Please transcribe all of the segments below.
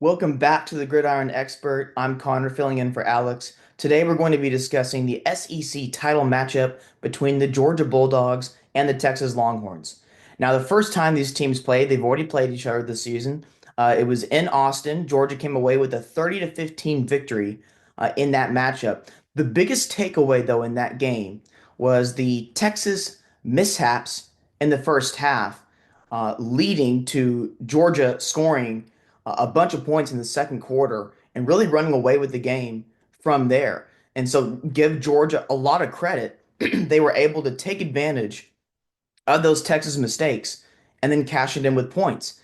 Welcome back to the Gridiron Expert. I'm Connor filling in for Alex. Today we're going to be discussing the SEC title matchup between the Georgia Bulldogs and the Texas Longhorns. Now, the first time these teams played, they've already played each other this season. It was in Austin. Georgia came away with a 30 to 15 victory in that matchup. The biggest takeaway, though, in that game was the Texas mishaps in the first half, leading to Georgia scoring a bunch of points in the second quarter and really running away with the game from there. And so give Georgia a lot of credit. They were able to take advantage of those Texas mistakes and then cash it in with points.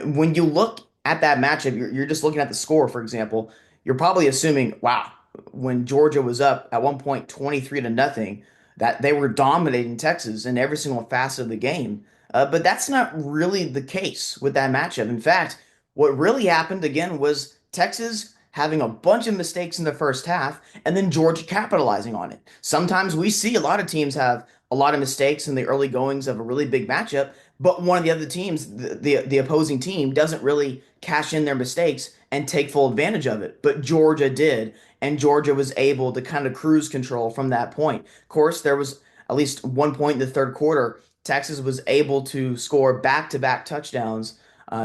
When you look at that matchup, you're just looking at the score, for example, you're probably assuming, wow, when Georgia was up at one point 23 to nothing, that they were dominating Texas in every single facet of the game. But that's not really the case with that matchup. In fact, what really happened again was Texas having a bunch of mistakes in the first half and then Georgia capitalizing on it. Sometimes we see a lot of teams have a lot of mistakes in the early goings of a really big matchup, but one of the other teams, the opposing team, doesn't really cash in their mistakes and take full advantage of it. But Georgia did, and Georgia was able to kind of cruise control from that point. Of course, there was at least one point in the third quarter, Texas was able to score back-to-back touchdowns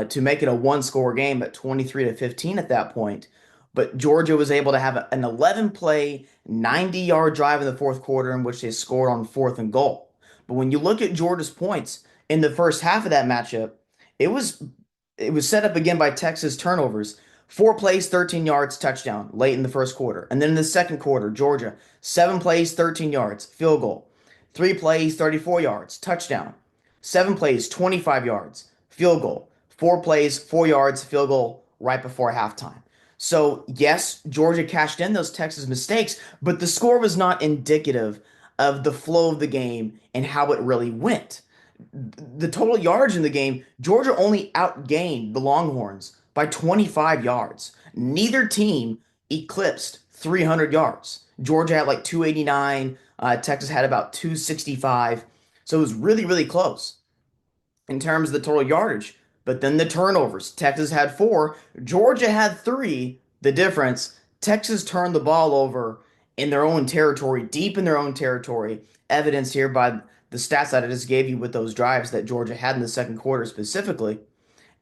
to make it a one-score game at 23 to 15 at that point. But Georgia was able to have an 11 play, 90-yard drive in the fourth quarter in which they scored on fourth and goal. But when you look at Georgia's points in the first half of that matchup, it was it was set up again by Texas turnovers. Four plays, 13 yards, touchdown late in the first quarter. And then in the second quarter, Georgia, seven plays, 13 yards, field goal. Three plays, 34 yards, touchdown. Seven plays, 25 yards, field goal. Four plays, 4 yards, field goal right before halftime. So, yes, Georgia cashed in those Texas mistakes, but the score was not indicative of the flow of the game and how it really went. The total yards in the game, Georgia only outgained the Longhorns by 25 yards. Neither team eclipsed 300 yards. Georgia had like 289, Texas had about 265. So it was really, really close in terms of the total yardage. But then the turnovers. Texas had four, Georgia had three. The difference, Texas turned the ball over in their own territory, deep in their own territory, evidenced here by the stats that I just gave you with those drives that Georgia had in the second quarter specifically.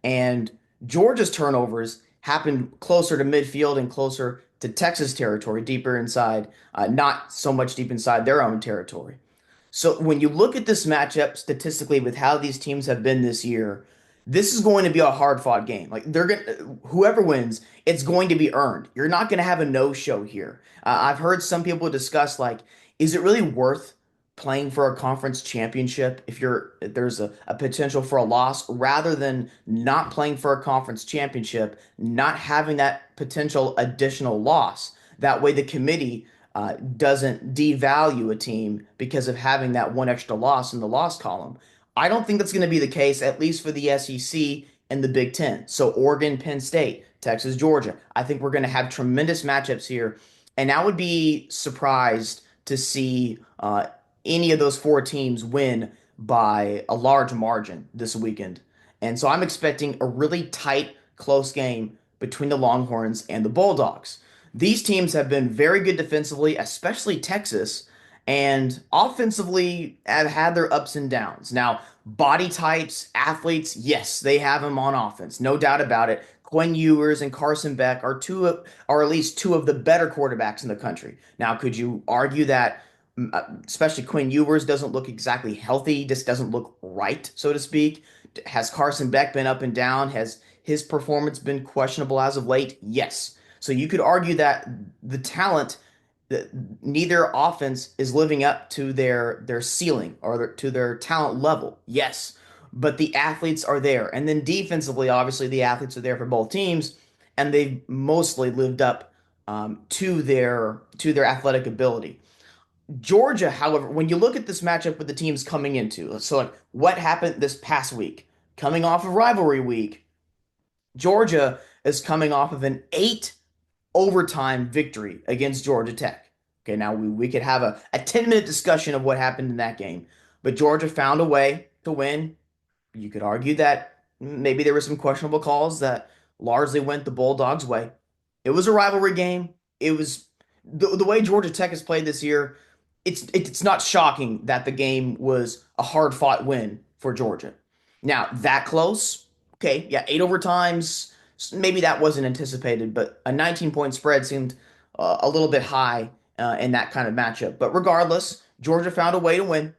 And Georgia's turnovers happened closer to midfield and closer to Texas territory, deeper inside, not so much deep inside their own territory. So when you look at this matchup statistically with how these teams have been this year, this is going to be a hard-fought game. Like they're going whoever wins, it's going to be earned. You're not going to have a no-show here. I've heard some people discuss like, is it really worth playing for a conference championship if there's a potential for a loss rather than not playing for a conference championship, not having that potential additional loss. That way the committee doesn't devalue a team because of having that one extra loss in the loss column. I don't think that's going to be the case, at least for the SEC and the Big Ten. So Oregon, Penn State, Texas, Georgia. I think we're going to have tremendous matchups here, and I would be surprised to see any of those four teams win by a large margin this weekend. And so I'm expecting a really tight, close game between the Longhorns and the Bulldogs. These teams have been very good defensively, especially Texas, and offensively have had their ups and downs. Now, body types, athletes, yes, they have them on offense, no doubt about it. Quinn Ewers and Carson Beck are at least two of the better quarterbacks in the country. Now, could you argue that especially Quinn Ewers doesn't look exactly healthy, just doesn't look right, so to speak? Has Carson Beck been up and down? Has his performance been questionable as of late? Yes. So you could argue that the talent that neither offense is living up to their ceiling or to their talent level. Yes, but the athletes are there. And then defensively, obviously the athletes are there for both teams, and they've mostly lived up to their athletic ability. Georgia, however, when you look at this matchup with the teams coming into, so like what happened this past week, coming off of rivalry week, Georgia is coming off of an eight overtime victory against Georgia Tech. Okay, now we could have a 10-minute discussion of what happened in that game, but Georgia found a way to win. You could argue that maybe there were some questionable calls that largely went the Bulldogs' way. It was a rivalry game. It was the way Georgia Tech has played this year. It's not shocking that the game was a hard fought win for Georgia. Now that close, okay, yeah, 8 overtimes. Maybe that wasn't anticipated, but a 19-point spread seemed a little bit high in that kind of matchup. But regardless, Georgia found a way to win,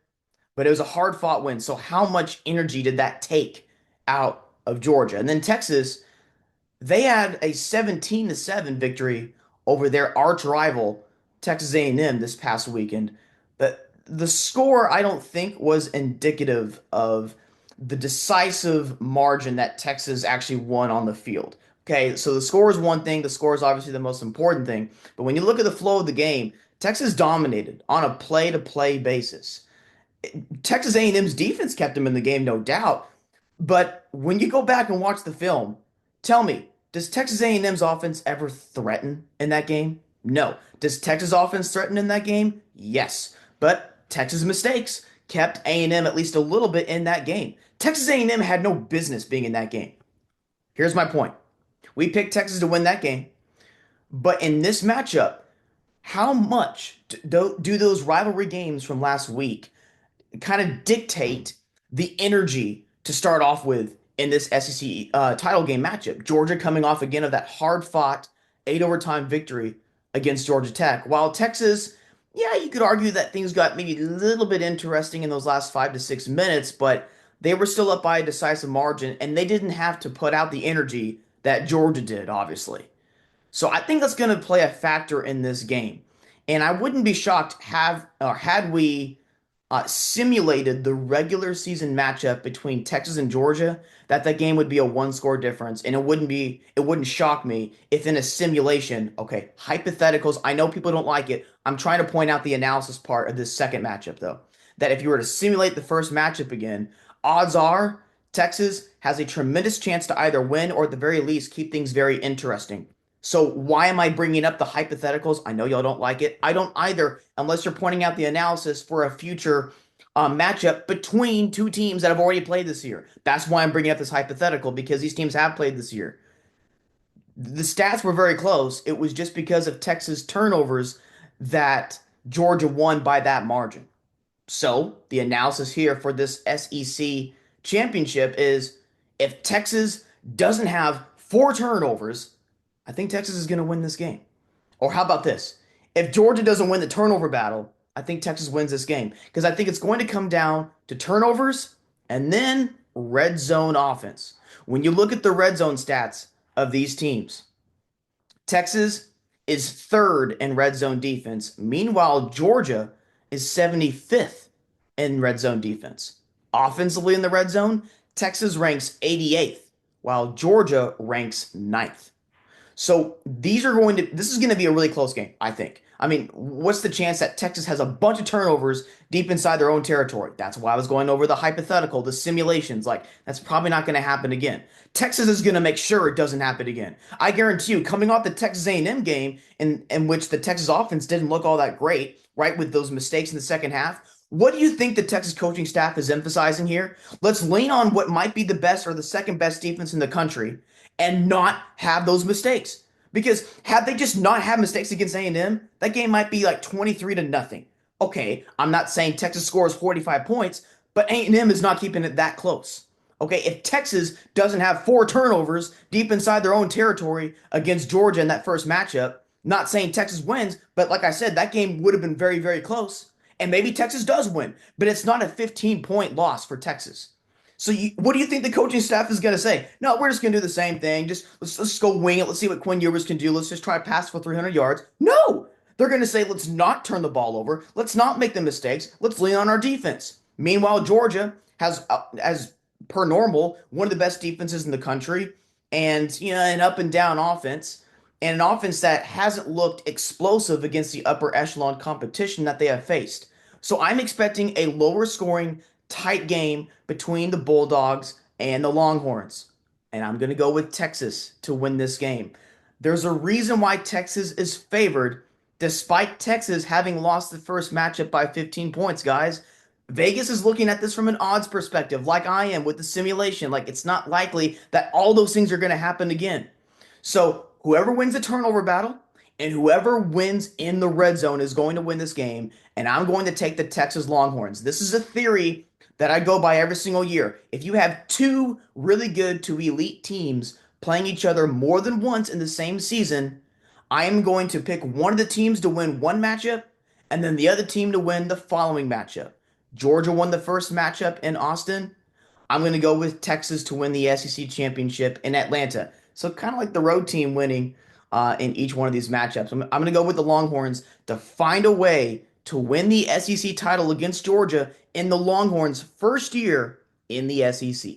but it was a hard fought win. So how much energy did that take out of Georgia? And then Texas, they had a 17-7 victory over their arch rival Texas A&M this past weekend. But the score I don't think was indicative of the decisive margin that Texas actually won on the field. Okay, so the score is one thing, the score is obviously the most important thing, but when you look at the flow of the game, Texas dominated on a play-to-play basis. Texas A&M's defense kept them in the game, no doubt. But when you go back and watch the film, tell me, does Texas A&M's offense ever threaten in that game? No. Does Texas offense threaten in that game? Yes. But Texas mistakes kept A&M at least a little bit in that game. Texas A&M had no business being in that game. Here's my point. We picked Texas to win that game, but in this matchup, how much do those rivalry games from last week kind of dictate the energy to start off with in this SEC title game matchup? Georgia coming off again of that hard fought 8 overtime victory against Georgia Tech. While Texas, yeah, you could argue that things got maybe a little bit interesting in those last 5 to 6 minutes, but they were still up by a decisive margin and they didn't have to put out the energy that Georgia did, obviously. So I think that's going to play a factor in this game. And I wouldn't be shocked have or had we simulated the regular season matchup between Texas and Georgia, that game would be a one score difference, and it wouldn't shock me if in a simulation, okay, hypotheticals. I know people don't like it. I'm trying to point out the analysis part of this second matchup though, that if you were to simulate the first matchup again, odds are Texas has a tremendous chance to either win or at the very least keep things very interesting. So why am I bringing up the hypotheticals? I know y'all don't like it. I don't either, unless you're pointing out the analysis for a future matchup between two teams that have already played this year. That's why I'm bringing up this hypothetical, because these teams have played this year. The stats were very close. It was just because of Texas turnovers that Georgia won by that margin. So the analysis here for this SEC championship is, if Texas doesn't have 4 turnovers, I think Texas is going to win this game. Or how about this? If Georgia doesn't win the turnover battle, I think Texas wins this game. Because I think it's going to come down to turnovers and then red zone offense. When you look at the red zone stats of these teams, Texas is third in red zone defense. Meanwhile, Georgia is 75th in red zone defense. Offensively in the red zone, Texas ranks 88th, while Georgia ranks ninth. So this is going to be a really close game, I think. I mean, what's the chance that Texas has a bunch of turnovers deep inside their own territory? That's why I was going over the hypothetical, the simulations. Like, that's probably not going to happen again. Texas is going to make sure it doesn't happen again. I guarantee you, coming off the Texas A&M game in which the Texas offense didn't look all that great, right, with those mistakes in the second half, what do you think the Texas coaching staff is emphasizing here? Let's lean on what might be the best or the second best defense in the country and not have those mistakes. Because had they just not had mistakes against A&M, that game might be like 23-0. Okay, I'm not saying Texas scores 45 points, but A&M is not keeping it that close. Okay, if Texas doesn't have 4 turnovers deep inside their own territory against Georgia in that first matchup, not saying Texas wins, but like I said, that game would have been very, very close. And maybe Texas does win, but it's not a 15-point loss for Texas. So what do you think the coaching staff is going to say? No, we're just going to do the same thing. Let's go wing it. Let's see what Quinn Ewers can do. Let's just try to pass for 300 yards. No, they're going to say, let's not turn the ball over. Let's not make the mistakes. Let's lean on our defense. Meanwhile, Georgia has, as per normal, one of the best defenses in the country, and an up and down offense, and an offense that hasn't looked explosive against the upper echelon competition that they have faced. So I'm expecting a lower scoring, tight game between the Bulldogs and the Longhorns. And I'm going to go with Texas to win this game. There's a reason why Texas is favored, despite Texas having lost the first matchup by 15 points, guys. Vegas is looking at this from an odds perspective, like I am with the simulation. Like it's not likely that all those things are going to happen again. So whoever wins the turnover battle and whoever wins in the red zone is going to win this game. And I'm going to take the Texas Longhorns. This is a theory that I go by every single year. If you have two really good to elite teams playing each other more than once in the same season, I am going to pick one of the teams to win one matchup and then the other team to win the following matchup. Georgia won the first matchup in Austin. I'm going to go with Texas to win the SEC championship in Atlanta. So kind of like the road team winning in each one of these matchups. I'm going to go with the Longhorns to find a way to win the SEC title against Georgia in the Longhorns' first year in the SEC.